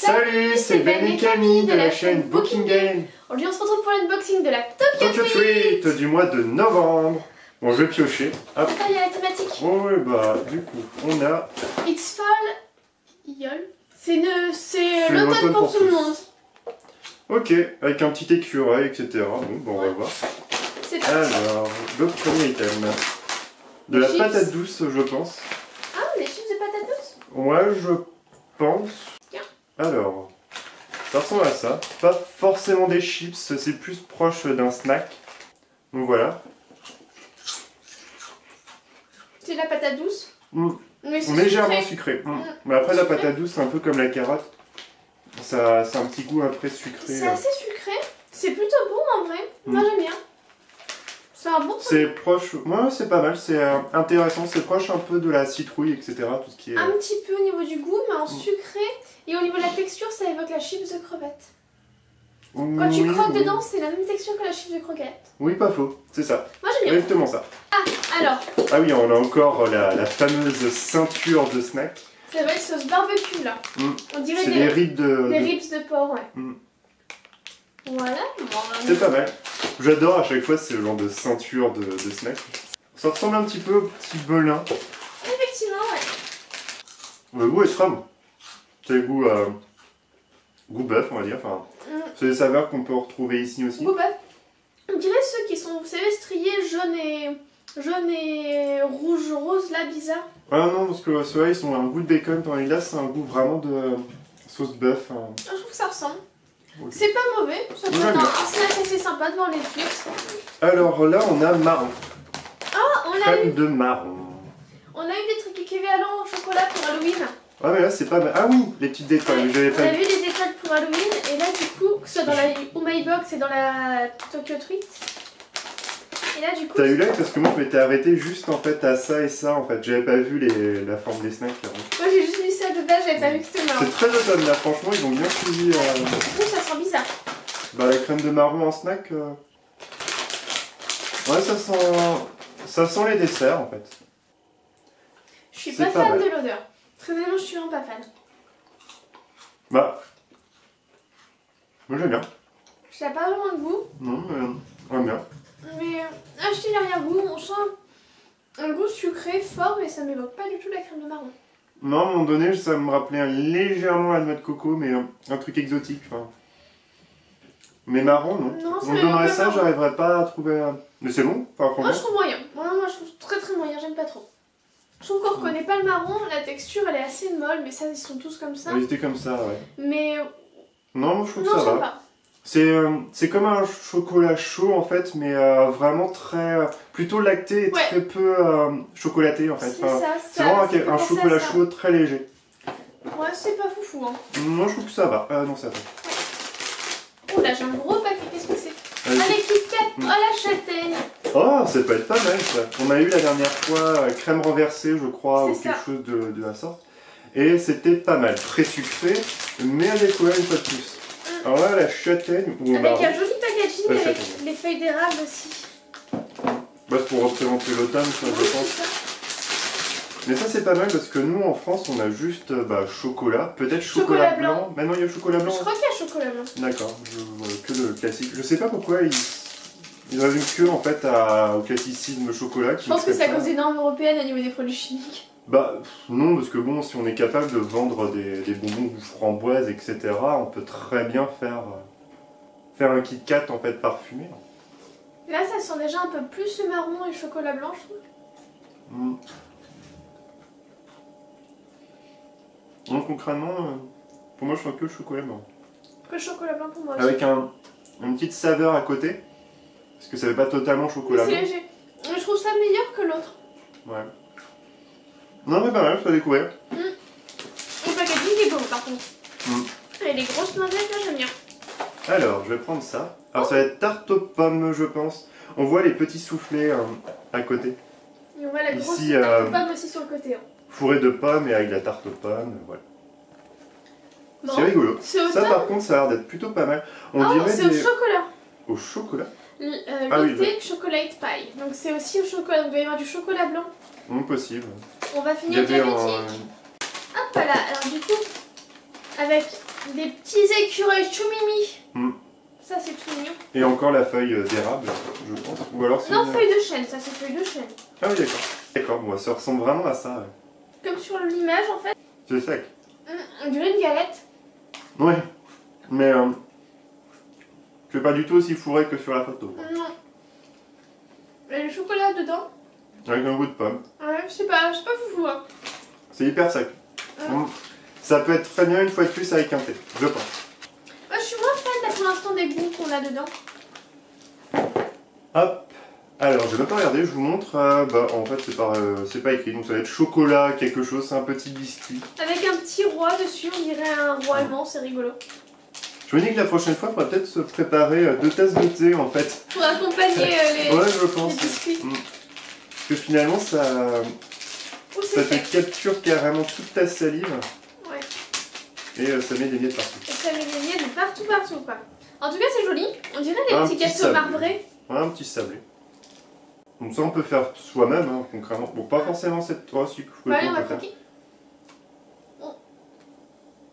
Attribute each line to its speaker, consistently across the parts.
Speaker 1: Salut, c'est Ben et Camille de la chaîne Booking Game.
Speaker 2: Aujourd'hui on se retrouve pour l'unboxing de la
Speaker 1: Tokyo Treat du mois de novembre. Bon, je vais piocher. Hop.
Speaker 2: Il y a la thématique.
Speaker 1: Oh, oui, bah, du coup, on a...
Speaker 2: It's Fall Yol. C'est l'automne pour tout le monde.
Speaker 1: Ok, avec un petit écureuil, etc. Bon, on va voir.
Speaker 2: C'est parti.
Speaker 1: Alors, le premier item. De la patate douce, je pense.
Speaker 2: Ah, des chips de patate douce?
Speaker 1: Ouais, je pense.
Speaker 2: Tiens.
Speaker 1: Alors, ça ressemble à ça. Pas forcément des chips, c'est plus proche d'un snack. Donc voilà.
Speaker 2: C'est de la patate douce. Mais c'est
Speaker 1: légèrement sucré. Mais après, la patate douce, c'est un peu comme la carotte. Ça a un petit goût après sucré.
Speaker 2: C'est assez sucré. C'est plutôt bon en vrai. Moi j'aime bien. C'est un bon truc.
Speaker 1: C'est proche. Ouais, c'est pas mal. C'est intéressant. C'est proche un peu de la citrouille, etc. Tout ce qui est.
Speaker 2: Un petit peu au niveau du goût, mais en sucré. Et au niveau de la texture, ça évoque la chips de crevettes. Quand tu croques dedans, c'est la même texture que la chips de croquettes.
Speaker 1: Oui, pas faux. C'est ça.
Speaker 2: Moi j'aime bien.
Speaker 1: Exactement ça.
Speaker 2: Ah, alors.
Speaker 1: Ah oui, on a encore la fameuse ceinture de snack.
Speaker 2: Ça va être sauce barbecue là. On dirait
Speaker 1: des ribs
Speaker 2: de porc, ouais. Voilà.
Speaker 1: C'est pas mal. J'adore à chaque fois ce genre de ceinture de snack. Ça ressemble un petit peu au petit belin.
Speaker 2: Effectivement, ouais.
Speaker 1: Le goût est très bon. C'est le goût, goût bœuf, on va dire. Enfin, c'est des saveurs qu'on peut retrouver ici aussi.
Speaker 2: Goût bœuf. On dirait ceux qui sont, vous savez, striés jaune et rouge, rose, là, bizarre.
Speaker 1: Ah non, parce que ceux-là, ils ont un goût de bacon, tandis que là, c'est un goût vraiment de sauce bœuf.
Speaker 2: Je trouve que ça ressemble.
Speaker 1: Okay.
Speaker 2: C'est pas mauvais, ça peut être un snack assez sympa devant les Netflix.
Speaker 1: Alors là, on a marron.
Speaker 2: Ah, on a
Speaker 1: crème de marron.
Speaker 2: On a eu des trucs équivalents au chocolat pour Halloween.
Speaker 1: Ah mais là, c'est pas mal. Ah oui, les petites étoiles.
Speaker 2: Ouais, on a vu des étoiles pour Halloween, et là, du coup, que ce soit dans la Oh My Box et dans la Tokyo Treat. Et là, du coup...
Speaker 1: T'as eu l'œil parce que moi, je m'étais arrêté juste en fait à ça et ça, en fait. J'avais pas vu la forme des snacks.
Speaker 2: Moi, j'ai juste vu ça de base, j'avais pas vu que c'était marron.
Speaker 1: C'est très automne là, franchement, ils ont bien suivi.
Speaker 2: Du coup, ça sent bizarre.
Speaker 1: Bah, la crème de marron en snack. Ouais, ça sent les desserts en fait.
Speaker 2: Je suis pas fan de l'odeur. Très honnêtement, je suis vraiment pas fan.
Speaker 1: Bah, moi j'aime bien.
Speaker 2: Ça n'a pas vraiment de goût.
Speaker 1: Non, mais j'aime bien.
Speaker 2: Mais acheter l'arrière-goût, on sent un goût sucré fort, mais ça m'évoque pas du tout la crème de marron.
Speaker 1: Non, à un moment donné, ça me rappelait légèrement la noix de coco, mais un truc exotique. Enfin. Mais marron, non. On me donnerait ça, j'arriverais pas à trouver. Mais c'est bon, enfin,
Speaker 2: moi je trouve moyen. Moi je trouve très moyen, j'aime pas trop. Je trouve qu'on reconnaît pas le marron, la texture elle est assez molle, mais ça ils sont tous comme ça.
Speaker 1: Ils étaient comme ça, ouais.
Speaker 2: Mais.
Speaker 1: Non, moi je trouve que ça va.
Speaker 2: Pas.
Speaker 1: C'est comme un chocolat chaud en fait, mais vraiment très. Plutôt lacté et très peu chocolaté en fait. C'est vraiment un chocolat chaud très léger.
Speaker 2: Ouais, c'est pas foufou. Hein.
Speaker 1: Moi je trouve que ça va. Non, ça va.
Speaker 2: Oh là, j'ai un gros paquet, qu'est-ce que c'est? Allez, Kit Kat, oh la châtaigne!
Speaker 1: Oh, ça peut être pas mal ça. On a eu la dernière fois crème renversée, je crois, ou quelque chose de la sorte. Et c'était pas mal. Très sucré, mais adéquat une fois de plus. Alors là, la châtaigne ou
Speaker 2: avec un joli packaging avec les feuilles d'érable aussi.
Speaker 1: Bah, c'est pour représenter l'automne, ça, je pense. Mais ça, c'est pas mal parce que nous, en France, on a juste chocolat. Peut-être chocolat blanc. Maintenant, il y a chocolat blanc.
Speaker 2: Je crois qu'il y a chocolat blanc.
Speaker 1: D'accord, que le classique. Je sais pas pourquoi ils ont une queue en fait au classicisme chocolat.
Speaker 2: Je pense que c'est à cause des normes européennes au niveau des produits chimiques.
Speaker 1: Bah non, parce que bon, si on est capable de vendre des bonbons ou framboises, etc., on peut très bien faire un Kit Kat en fait parfumé.
Speaker 2: Là, ça sent déjà un peu plus le marron et le chocolat blanc, je trouve.
Speaker 1: Non, concrètement, pour moi, je sens que le chocolat blanc.
Speaker 2: Que le chocolat blanc pour moi aussi.
Speaker 1: Avec une petite saveur à côté, parce que ça fait pas totalement chocolat blanc.
Speaker 2: C'est léger. Je trouve ça meilleur que l'autre.
Speaker 1: Ouais. Non, mais pas mal, je peux découvrir.
Speaker 2: Le packaging est beau par contre. Et les grosses noisettes, là, j'aime bien.
Speaker 1: Alors, je vais prendre ça. Alors, ça va être tarte aux pommes, je pense. On voit les petits soufflets à côté.
Speaker 2: Et on voit la grosse tarte aux pommes aussi sur le côté.
Speaker 1: Fourré de pommes et avec la tarte aux pommes, voilà.
Speaker 2: Bon,
Speaker 1: c'est rigolo. Ça, par contre, ça a l'air d'être plutôt pas mal. On dirait
Speaker 2: c'est au chocolat.
Speaker 1: Au chocolat
Speaker 2: Latte chocolate pie. Donc c'est aussi au chocolat. Donc il va y avoir du chocolat blanc.
Speaker 1: Possible.
Speaker 2: On va finir avec la musique. Hop là. Alors du coup, avec Des petits écureuils choumimi. Ça c'est tout mignon.
Speaker 1: Et encore la feuille d'érable, je pense. Ou alors
Speaker 2: non, feuille de chêne, ça c'est feuille de chêne.
Speaker 1: Ah oui, d'accord. D'accord, bon, ça ressemble vraiment à ça.
Speaker 2: Comme sur l'image en fait.
Speaker 1: C'est sec.
Speaker 2: On dirait une galette.
Speaker 1: Ouais, mais c'est pas du tout aussi fourré que sur la photo.
Speaker 2: Non. Et le chocolat dedans.
Speaker 1: Avec un goût de pomme.
Speaker 2: Ouais, je sais pas foufou. Hein.
Speaker 1: C'est hyper sec. Ça peut être très bien une fois de plus avec un thé, je pense.
Speaker 2: Moi je suis moins fan là pour l'instant des goûts qu'on a dedans.
Speaker 1: Hop. Alors, je vais pas regarder, je vous montre. En fait, c'est pas écrit, donc ça va être chocolat, quelque chose, c'est un petit biscuit.
Speaker 2: Avec un petit roi dessus, on dirait un roi allemand, c'est rigolo.
Speaker 1: Je me dis que la prochaine fois, on pourrait peut-être se préparer 2 tasses de thé en fait.
Speaker 2: Pour accompagner
Speaker 1: ouais, je pense.
Speaker 2: les biscuits.
Speaker 1: Parce que finalement, ça te capture carrément toute ta salive.
Speaker 2: Ouais.
Speaker 1: Et ça met des miettes partout.
Speaker 2: Et ça met des miettes de partout quoi. En tout cas, c'est joli. On dirait les petits gâteaux marbrés.
Speaker 1: Ouais, un petit sablé. Donc ça, on peut faire soi-même, hein, concrètement. Bon, pas forcément cette... Oh, si,
Speaker 2: allez, on va croquer.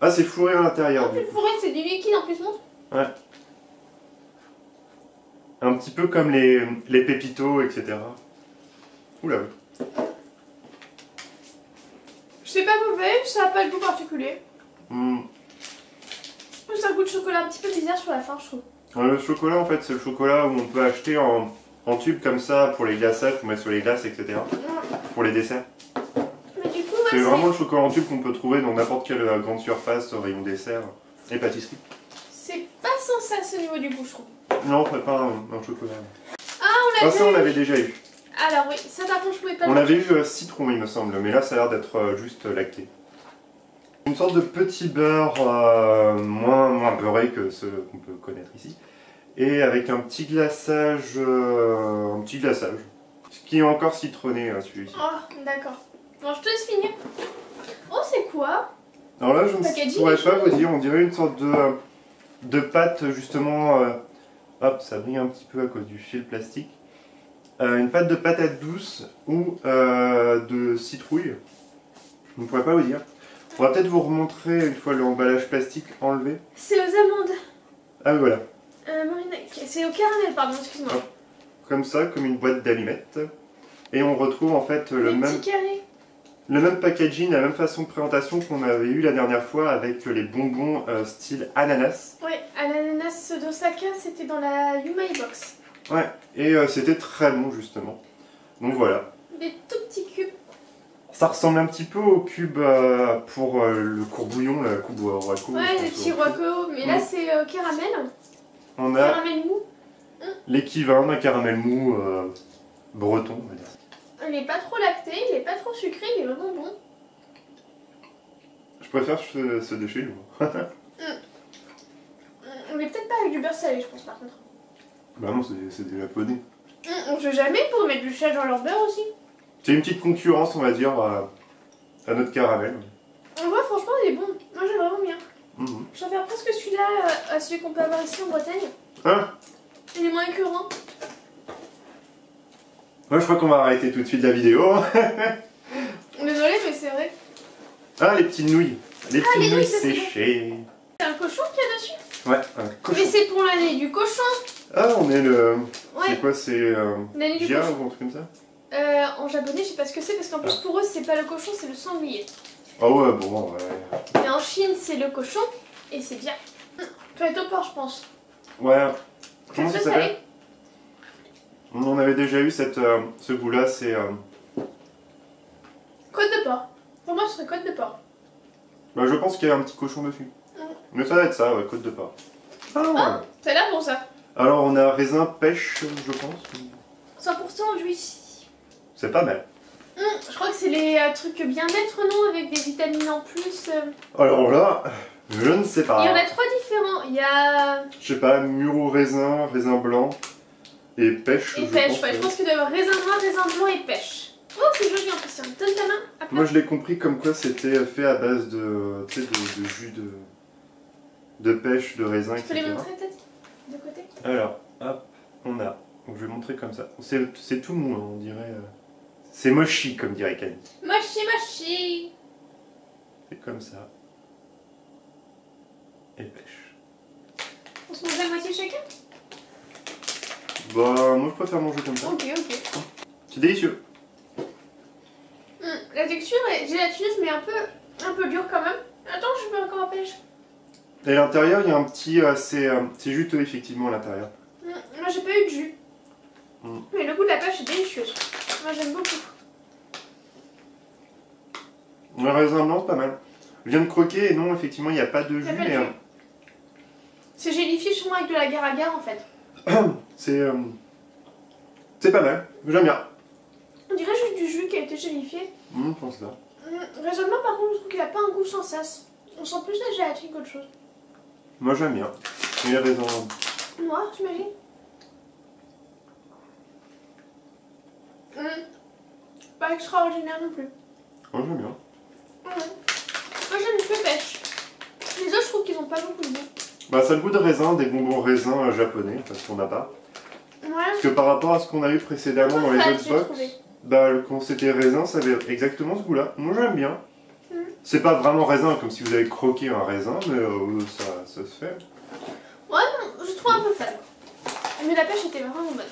Speaker 1: Ah, c'est fourré à l'intérieur.
Speaker 2: C'est fourré, c'est du liquide en plus, montre.
Speaker 1: Ouais. Un petit peu comme les pépitos, etc. Oula, oui.
Speaker 2: C'est pas mauvais, ça n'a pas de goût particulier. Ça goûte chocolat un petit peu bizarre sur la fin, je trouve.
Speaker 1: Le chocolat, en fait, c'est le chocolat où on peut acheter en tube comme ça pour les glaçages, pour mettre sur les glaces, etc. Pour les desserts.
Speaker 2: Mais du coup,
Speaker 1: c'est vraiment le chocolat en tube qu'on peut trouver dans n'importe quelle grande surface, rayon dessert et pâtisserie.
Speaker 2: C'est pas sensé au niveau du goût, je trouve.
Speaker 1: Non, on ferait pas un chocolat.
Speaker 2: Ah, on l'a
Speaker 1: ça, on l'avait déjà eu.
Speaker 2: Alors oui, ça par contre je pouvais pas.
Speaker 1: On l'avait eu citron, il me semble, mais là ça a l'air d'être juste lacté. Une sorte de petit beurre moins beurré que ceux qu'on peut connaître ici. Et avec un petit glaçage, ce qui est encore citronné celui-ci.
Speaker 2: Oh, d'accord. Bon, je te laisse finir. Oh, c'est quoi?
Speaker 1: Alors là, je ne pourrais pas vous dire, on dirait une sorte de pâte justement... hop, ça brille un petit peu à cause du fil plastique. Une pâte de patate douce ou de citrouille. Je ne pourrais pas vous dire. On va peut-être vous remontrer une fois l'emballage plastique enlevé.
Speaker 2: C'est aux amandes.
Speaker 1: Ah voilà.
Speaker 2: C'est au caramel, pardon, excuse-moi.
Speaker 1: Comme ça, comme une boîte d'allumettes. Et on retrouve en fait le même packaging, la même façon de présentation qu'on avait eu la dernière fois avec les bonbons style ananas.
Speaker 2: Ouais, à l'ananas d'Osaka, c'était dans la Yumai Box.
Speaker 1: Ouais, et c'était très bon justement. Donc voilà.
Speaker 2: Des tout petits cubes.
Speaker 1: Ça ressemble un petit peu au cube pour le courbouillon, la coupe Roaco.
Speaker 2: Ouais, les petits Roaco, mais là c'est caramel.
Speaker 1: On a
Speaker 2: caramel mou.
Speaker 1: l'équivalent d'un caramel mou breton, on va dire.
Speaker 2: Il est pas trop lacté, il est pas trop sucré, il est vraiment bon.
Speaker 1: Je préfère ce de chez nous.
Speaker 2: Mais peut-être pas avec du beurre salé, je pense par contre.
Speaker 1: Bah non, c'est des japonais.
Speaker 2: On sait jamais pour mettre du sel dans leur beurre aussi.
Speaker 1: C'est une petite concurrence, on va dire, à notre caramel.
Speaker 2: On voit, franchement, il est bon. Moi, j'aime vraiment bien. Je préfère presque celui-là à celui qu'on peut avoir ici en Bretagne.
Speaker 1: Hein?
Speaker 2: Il est moins écœurant.
Speaker 1: Moi, je crois qu'on va arrêter tout de suite la vidéo.
Speaker 2: Désolée, mais c'est vrai.
Speaker 1: Ah, les petites nouilles. Les petites nouilles séchées.
Speaker 2: C'est un cochon qu'il y a dessus?
Speaker 1: Ouais, un cochon.
Speaker 2: Mais c'est pour l'année du cochon.
Speaker 1: Ah, on est le...
Speaker 2: Ouais.
Speaker 1: C'est quoi, c'est...
Speaker 2: l'année du cochon.
Speaker 1: Ou un truc comme ça?
Speaker 2: En japonais, je sais pas ce que c'est parce qu'en plus pour eux, c'est pas le cochon, c'est le sanglier.
Speaker 1: Ah ouais, bon, ouais.
Speaker 2: Mais en Chine, c'est le cochon et c'est bien. Ça va être au porc, je pense.
Speaker 1: Ouais. Comment ça
Speaker 2: C'est
Speaker 1: s'appelle? On avait déjà eu ce goût-là, c'est...
Speaker 2: Côte de porc. Pour moi, ce serait côte de porc.
Speaker 1: Bah, je pense qu'il y a un petit cochon dessus. Mais ça va être ça, ouais, côte de porc.
Speaker 2: Ah, ça a l'air bon ça.
Speaker 1: Alors, on a raisin pêche, je pense.
Speaker 2: 100% d'huile.
Speaker 1: C'est pas mal.
Speaker 2: Je crois que c'est les trucs bien-être, non? Avec des vitamines en plus.
Speaker 1: Alors là, je ne sais pas.
Speaker 2: Il y en a 3 différents. Il y a...
Speaker 1: Je sais pas, mûr au raisin, raisin blanc et pêche.
Speaker 2: Et pêche, ouais. Je pense qu'il doit y avoir raisin noir, raisin blanc et pêche. Oh, c'est joli en plus. Donne ta main. Hop,
Speaker 1: moi, je l'ai compris comme quoi c'était fait à base de jus de pêche, de raisin, etc.
Speaker 2: Tu peux les montrer peut-être de côté?
Speaker 1: Alors, hop, on a. Donc, je vais montrer comme ça. C'est tout mou, hein, on dirait. C'est mochi, comme dirait Camille.
Speaker 2: Mochi, mochi.
Speaker 1: C'est comme ça. et pêche.
Speaker 2: On se mange la moitié chacun?
Speaker 1: Bah, moi je préfère manger comme ça.
Speaker 2: Ok, ok.
Speaker 1: C'est délicieux.
Speaker 2: La texture est gélatineuse mais un peu dure quand même. Attends, je peux encore en pêche.
Speaker 1: Et à l'intérieur, il y a un petit... c'est juteux effectivement à l'intérieur.
Speaker 2: Moi j'ai pas eu de jus. Mais le goût de la pêche est délicieux. Moi j'aime beaucoup.
Speaker 1: Le raisin blanc, c'est pas mal. Je viens de croquer et non, effectivement, il n'y a pas de jus. Mais
Speaker 2: c'est gélifié sûrement avec de l'agar-agar en fait.
Speaker 1: C'est pas mal. J'aime bien.
Speaker 2: On dirait juste du jus qui a été gélifié.
Speaker 1: Je pense ça.
Speaker 2: Raisonnement par contre, je trouve qu'il a pas un goût sans sas. On sent plus la gélatine qu'autre chose.
Speaker 1: Moi j'aime bien. Et les raisins.
Speaker 2: Noir, j'imagine. Pas extraordinaire non plus.
Speaker 1: Moi j'aime bien.
Speaker 2: Moi j'aime que pêche. Les autres, je trouve qu'ils ont pas beaucoup de goût.
Speaker 1: Bah ça a le goût de raisin, des bonbons raisins japonais, parce qu'on n'a pas.
Speaker 2: Ouais.
Speaker 1: Parce que par rapport à ce qu'on a eu précédemment dans les autres box, bah quand c'était raisin, ça avait exactement ce goût-là. Moi j'aime bien. C'est pas vraiment raisin comme si vous avez croqué un raisin, mais ça se fait.
Speaker 2: Ouais, non, je trouve un peu faible. Mais la pêche était vraiment bonne.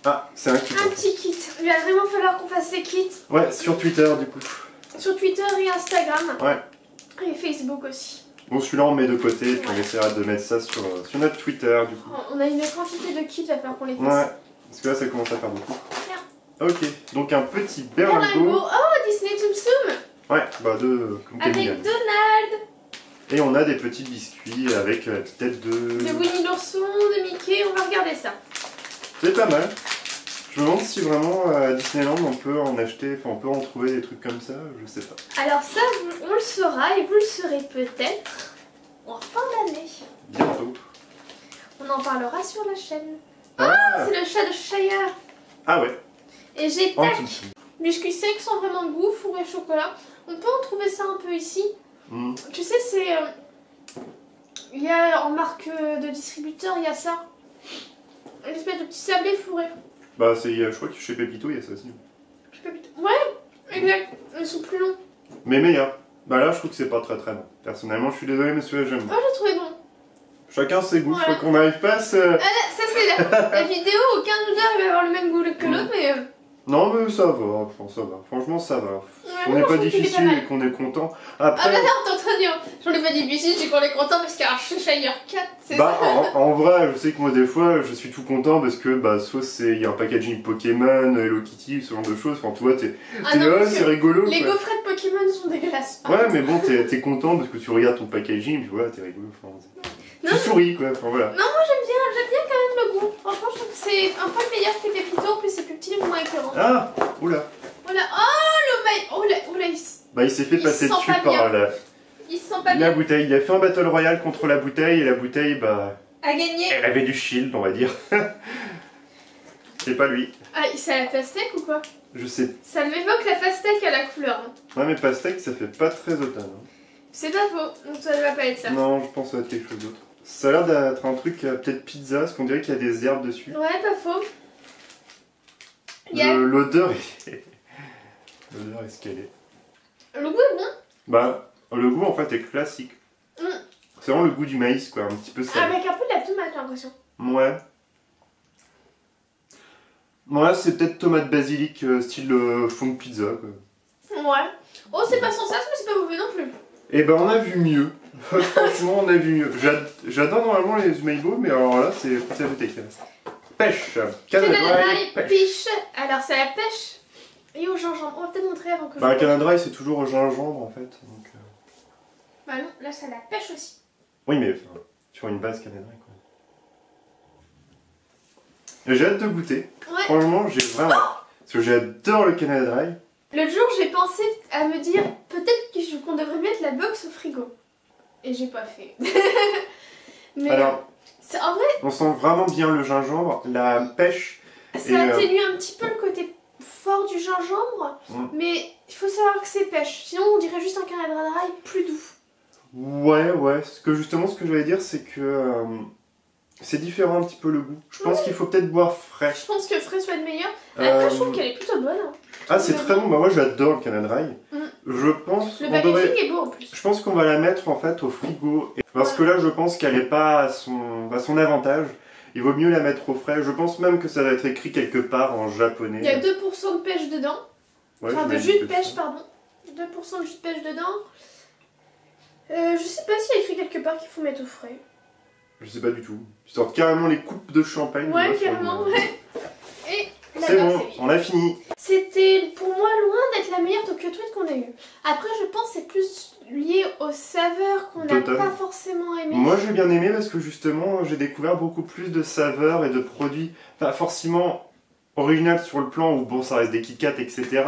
Speaker 1: Ah, c'est un kit.
Speaker 2: Un petit kit. Il va vraiment falloir qu'on fasse les kits.
Speaker 1: Ouais, sur Twitter du coup.
Speaker 2: Sur Twitter et Instagram.
Speaker 1: Ouais.
Speaker 2: Et Facebook aussi.
Speaker 1: Bon, celui-là on met de côté, et puis on essaiera de mettre ça sur notre Twitter du coup.
Speaker 2: On a une quantité de kits, il va falloir qu'on les fasse.
Speaker 1: Ouais, parce que là ça commence à faire beaucoup.
Speaker 2: Tiens.
Speaker 1: Ok, donc un petit
Speaker 2: Berlingot.
Speaker 1: berlingot.
Speaker 2: Oh, Disney Tsum Tsum.
Speaker 1: Ouais, bah comme
Speaker 2: avec
Speaker 1: Camille.
Speaker 2: Donald.
Speaker 1: Et on a des petits biscuits avec la petite tête de
Speaker 2: Winnie l'ourson, de Mickey, on va regarder ça.
Speaker 1: C'est pas mal. Je me demande si vraiment à Disneyland on peut en acheter, enfin on peut en trouver des trucs comme ça, je sais pas.
Speaker 2: Alors ça, on le saura et vous le saurez peut-être en fin d'année.
Speaker 1: Bientôt.
Speaker 2: On en parlera sur la chaîne.
Speaker 1: Ah,
Speaker 2: c'est le chat de Shire.
Speaker 1: Ah ouais.
Speaker 2: Et j'ai
Speaker 1: En
Speaker 2: tac,
Speaker 1: tout.
Speaker 2: biscuits secs sans vraiment goût, fourré chocolat. On peut en trouver ça un peu ici. Tu sais, c'est... il y a en marque de distributeur, il y a ça. Une espèce de petit sablé fourré.
Speaker 1: Bah je crois que chez Pépito il y a ça aussi.
Speaker 2: Chez Pépito. Ouais, exact. Ils sont plus longs.
Speaker 1: Mais meilleur. Bah là je trouve que c'est pas très bon. Personnellement je suis désolé mais celui-là j'aime.
Speaker 2: Moi j'ai trouvé bon.
Speaker 1: Chacun ses goûts,
Speaker 2: Voilà.
Speaker 1: je crois qu'on n'arrive pas à se...
Speaker 2: Ça c'est la vidéo, aucun de nous deux va avoir le même goût que l'autre, mais...
Speaker 1: Non mais ça va, enfin, ça va. Franchement ça va.
Speaker 2: Ouais,
Speaker 1: on n'est pas
Speaker 2: je trouve qu'il est
Speaker 1: difficile
Speaker 2: pas mal.
Speaker 1: et qu'on est content.
Speaker 2: Ah
Speaker 1: Après...
Speaker 2: bah là, t'es en train de dire, j'en ai pas difficile, c'est qu'on est content parce qu'il y a un Shire 4, c'est
Speaker 1: Bah
Speaker 2: ça.
Speaker 1: en vrai, je sais que moi des fois je suis tout content parce que bah soit il y a un packaging Pokémon, Hello Kitty, ce genre de choses, enfin tu vois t'es
Speaker 2: non,
Speaker 1: là, c'est rigolo
Speaker 2: Les
Speaker 1: quoi.
Speaker 2: gaufrettes Pokémon sont dégueulasses.
Speaker 1: Ouais mais bon t'es content parce que tu regardes ton packaging puis voilà t'es rigolo, enfin, tu souris quoi, enfin voilà.
Speaker 2: Non moi j'aime bien quand même le goût, franchement je trouve que c'est un peu meilleur que les Pépito, en plus c'est plus petit et moins écœurant.
Speaker 1: Ah, oula.
Speaker 2: Voilà, oh le maïs,
Speaker 1: Bah il s'est fait passer
Speaker 2: se sent
Speaker 1: dessus
Speaker 2: pas
Speaker 1: par
Speaker 2: il se sent pas
Speaker 1: la
Speaker 2: bien.
Speaker 1: bouteille, il a fait un battle royale contre la bouteille et la bouteille bah...
Speaker 2: À gagner.
Speaker 1: Elle avait du shield on va dire. C'est pas lui.
Speaker 2: Ah c'est à la pastèque ou quoi?
Speaker 1: Je sais.
Speaker 2: Ça m'évoque la pastèque à la couleur.
Speaker 1: Ouais mais pastèque ça fait pas très automne. Hein.
Speaker 2: C'est pas faux, donc ça ne va pas être ça.
Speaker 1: Non je pense que ça va être quelque chose d'autre. Ça a l'air d'être un truc peut-être pizza parce qu'on dirait qu'il y a des herbes dessus.
Speaker 2: Ouais pas faux.
Speaker 1: L'odeur est... L'odeur est ce qu'elle est.
Speaker 2: Le goût est bon.
Speaker 1: Bah le goût en fait est classique. C'est vraiment le goût du maïs quoi, un petit peu salé.
Speaker 2: Avec un peu de la tomate j'ai l'impression.
Speaker 1: Ouais. Ouais, c'est peut-être tomate basilic style fond de pizza quoi.
Speaker 2: Ouais. Oh, c'est pas sans sas, mais c'est pas mauvais non plus.
Speaker 1: Et ben on a vu mieux. Franchement, on a vu mieux. J'adore normalement les Umaibo, mais alors là, c'est la bouteille qui reste. Pêche.
Speaker 2: Canada
Speaker 1: Dry,
Speaker 2: Dry pêche. Alors, c'est la pêche et au gingembre. On va peut-être montrer avant que
Speaker 1: Bah, Canada Dry, c'est toujours au gingembre en fait. Donc,
Speaker 2: Bah non, là, c'est la pêche aussi.
Speaker 1: oui, mais enfin, sur une base Canada Dry quoi. J'ai hâte de goûter.
Speaker 2: Ouais.
Speaker 1: Franchement, j'ai vraiment. Parce que j'adore le Canada Dry.
Speaker 2: L'autre jour, j'ai pensé à me dire peut-être qu'on devrait mettre la box au frigo. Et j'ai pas fait. Mais
Speaker 1: alors,
Speaker 2: en vrai,
Speaker 1: on sent vraiment bien le gingembre, la pêche.
Speaker 2: ça atténue un petit peu le côté fort du gingembre. Mais il faut savoir que c'est pêche. Sinon, on dirait juste un Canada Dry plus doux.
Speaker 1: Ouais. Ce que j'allais dire, c'est que c'est différent un petit peu le goût. Je pense qu'il faut peut-être boire frais.
Speaker 2: Je pense que frais soit le meilleur. Après, je trouve qu'elle est plutôt bonne. Hein.
Speaker 1: Ah, c'est très bon. Bah, moi, j'adore le Canada Dry. Je pense
Speaker 2: Le packaging est beau en plus.
Speaker 1: Je pense qu'on va la mettre en fait au frigo. Parce que là, je pense qu'elle n'est pas à son avantage. Il vaut mieux la mettre au frais. Je pense même que ça va être écrit quelque part en japonais.
Speaker 2: Il y a 2% de pêche dedans.
Speaker 1: Ouais,
Speaker 2: enfin, de jus de pêche, pardon. 2% de jus de pêche dedans. Je sais pas s'il y a écrit quelque part qu'il faut mettre au frais.
Speaker 1: Je sais pas du tout. Ils sortent carrément les coupes de champagne.
Speaker 2: Ouais, carrément, ouais. Et
Speaker 1: c'est bon, on a fini.
Speaker 2: C'était pour moi loin d'être la meilleure Tokyo Treat qu'on a eue. Après, je pense que c'est plus lié aux saveurs qu'on n'a pas forcément aimé.
Speaker 1: Moi, j'ai bien aimé parce que justement, j'ai découvert beaucoup plus de saveurs et de produits pas forcément originaux sur le plan où bon, ça reste des Kit Kat, etc.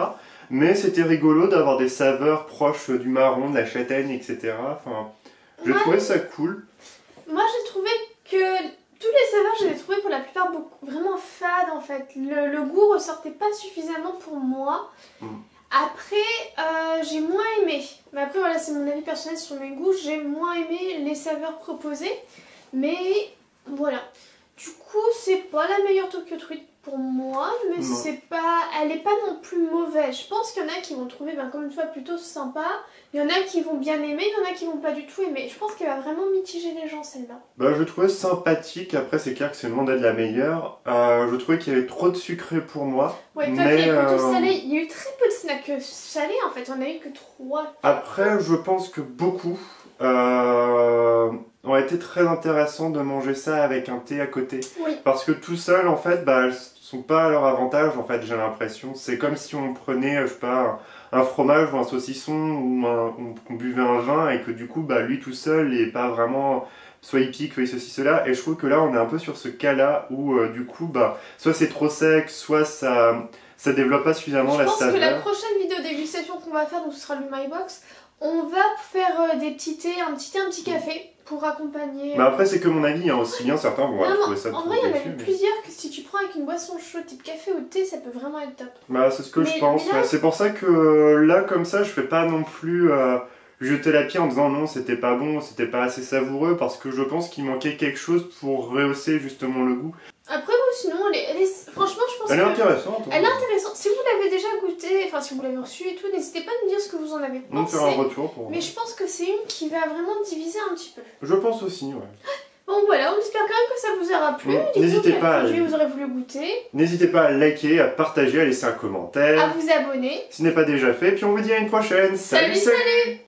Speaker 1: Mais c'était rigolo d'avoir des saveurs proches du marron, de la châtaigne, etc. Enfin, j'ai trouvé ça cool.
Speaker 2: Moi, j'ai trouvé que tous les saveurs, je les ai trouvés pour la plupart vraiment fades en fait. Le goût ressortait pas suffisamment pour moi. Après, j'ai moins aimé. Mais après, voilà, c'est mon avis personnel sur mes goûts. J'ai moins aimé les saveurs proposées. Mais voilà. Du coup, c'est pas la meilleure Tokyo Treat pour moi, mais c'est pas, elle est pas non plus mauvaise. Je pense qu'il y en a qui vont trouver, comme une fois, plutôt sympa. Il y en a qui vont bien aimer, il y en a qui vont pas du tout aimer. Je pense qu'elle va vraiment mitiger les gens, celle-là.
Speaker 1: Je trouvais sympathique. Après, c'est clair que c'est loin d'être la meilleure. Je trouvais qu'il y avait trop de sucré pour moi.
Speaker 2: Ouais, toi qui es plutôt salé. Il y a eu très peu de snacks salés en fait. On a eu que 3.
Speaker 1: Après, je pense que beaucoup ont été très intéressant de manger ça avec un thé à côté.
Speaker 2: Oui.
Speaker 1: Parce que tout seul, en fait, elles sont pas à leur avantage, en fait, j'ai l'impression. C'est comme si on prenait, je sais pas, un fromage ou un saucisson ou on buvait un vin et que du coup, lui tout seul n'est pas vraiment soit hippique, soit ceci, cela. Et je trouve que là, on est un peu sur ce cas-là où du coup, soit c'est trop sec, soit ça développe pas suffisamment la saveur.
Speaker 2: Je pense que la prochaine vidéo dégustation qu'on va faire, donc ce sera le My Box, on va faire des petits thés, un petit café pour accompagner.
Speaker 1: Mais après, c'est que mon avis, aussi bien certains vont trouver ça trop
Speaker 2: en vrai, il y en a
Speaker 1: déçu,
Speaker 2: plusieurs que si tu prends avec une boisson chaude type café ou thé, ça peut vraiment être top.
Speaker 1: C'est ce que je pense. Là... C'est pour ça que là, comme ça, je fais pas non plus jeter la pierre en disant non, c'était pas bon, c'était pas assez savoureux, parce que je pense qu'il manquait quelque chose pour rehausser justement le goût.
Speaker 2: Après, sinon, franchement, je pense
Speaker 1: Elle est intéressante.
Speaker 2: Elle est intéressante. Si vous l'avez déjà goûté, enfin si vous l'avez reçu et tout, n'hésitez pas à nous dire ce que vous en avez pensé.
Speaker 1: Faire un retour pour...
Speaker 2: Mais je pense que c'est une qui va vraiment diviser un petit peu.
Speaker 1: Je pense aussi, ouais.
Speaker 2: Bon voilà, on espère quand même que ça vous aura plu.
Speaker 1: N'hésitez pas
Speaker 2: vous aurez voulu goûter.
Speaker 1: N'hésitez pas à liker, à partager, à laisser un commentaire.
Speaker 2: À vous abonner.
Speaker 1: Si ce n'est pas déjà fait, puis on vous dit à une prochaine.
Speaker 2: Salut.